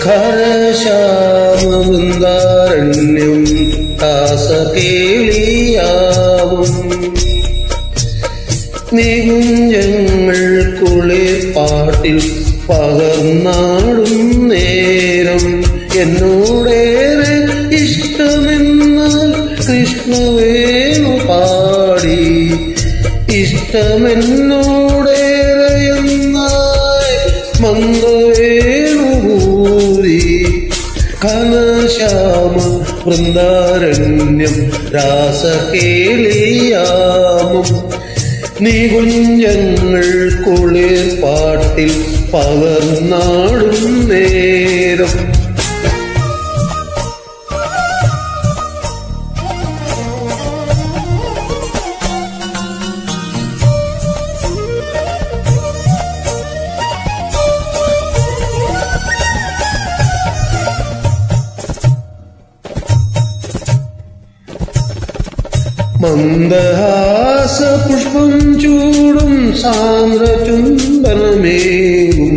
ഖരശ്യാമവൃന്ദാരണ്യം രാസകേളിയാവും നികുഞ്ജങ്ങൾക്കുള്ളിൽ പാട്ടിൽ പകർന്നാടും നേരം എന്നോടേറെ ഇഷ്ടമെന്നാൽ കൃഷ്ണവേണു പാടി ഇഷ്ടമെന്നോടേറെയെന്നായി മന്ദവേണു ഭൂരി ഘനശ്യാമ വൃന്ദാരണ്യം രാസകേളിയാമം നികുഞ്ജങ്ങൾക്കുള്ളിൽ പാട്ടിൽ പകർന്നാടും നേരം മന്ദഹാസ പുഷ്പം ചൂടും സാന്ദ്രചുംബനമേകും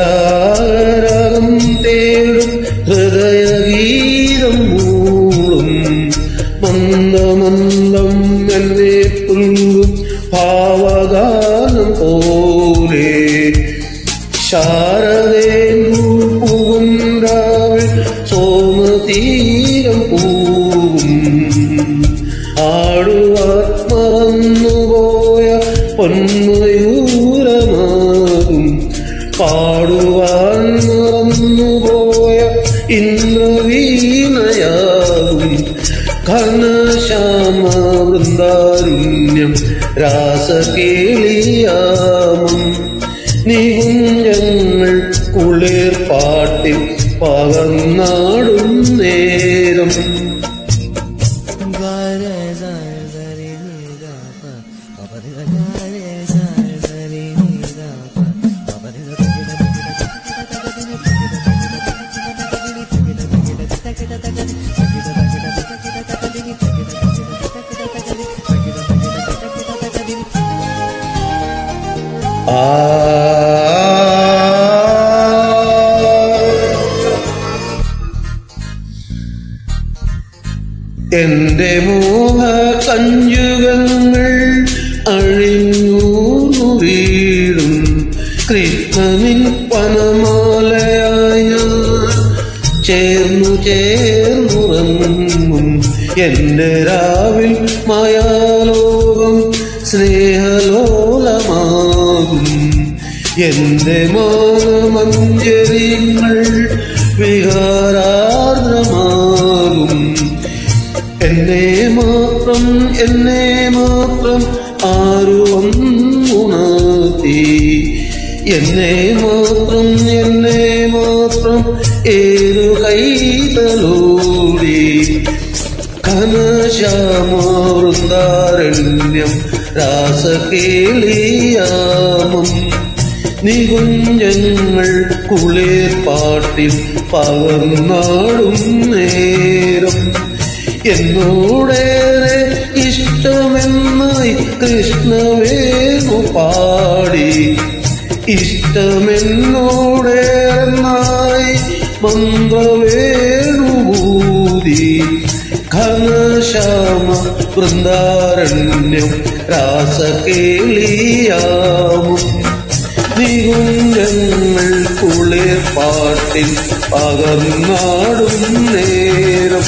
സുന്ദരാരകം തേടും ഹൃദയഗീതം മൂളും മന്ദമന്ദം എന്നെ പുൽകും ഭാവഗാനം പോലെ ശാരദേന്ദു പൂവും രാവിൽ സോമതീരം പൂവും ആടുവാൻ മറന്നുപോയ പൊന്മയൂരമാകും പാടുവാൻ മറന്നുപോയ ഇന്ദ്രവീണയാകും ഘനശ്യാമ വൃന്ദാരണ്യം രാസകേളിയാമം നികുഞ്ജങ്ങൾക്കുള്ളിൽ പാട്ടിൽ പകർന്നാടും നേരം എന്റെ മോഹ കഞ്ചുകങ്ങൾ അഴിഞ്ഞു വീഴും കൃഷ്ണനിൻ വനമാലയായ ചേർന്നു ചേർന്നുറങ്ങും എന്റെ രാവിൽ മായാലോകം സ്നേഹലോലമാകും എന്റെ മാനമഞ്ജരികൾ വികാരാർദ്രമാകും എന്നെ മാത്രം ആരു വന്നുണർത്തി എന്നെ മാത്രം ഏതു കൈതലോടി ഘനശ്യാമ വൃന്ദാരണ്യം രാസകേളിയാമം നികുഞ്ജങ്ങൾക്കുള്ളിൽ പാട്ടിൽ പകർന്നാടും നേരം എന്നോടേറെ ഇഷ്ടമെന്നായി കൃഷ്ണവേണു പാടി ഇഷ്ടമെന്നോടേറെന്നായി മന്ത്രവേണു ഭൂതി ഘനശ്യാമ വൃന്ദാരണ്യം രാസകേളിയാമം നികുഞ്ജങ്ങൾക്കുള്ളിൽ പാട്ടിൽ പകർന്നാടും നേരം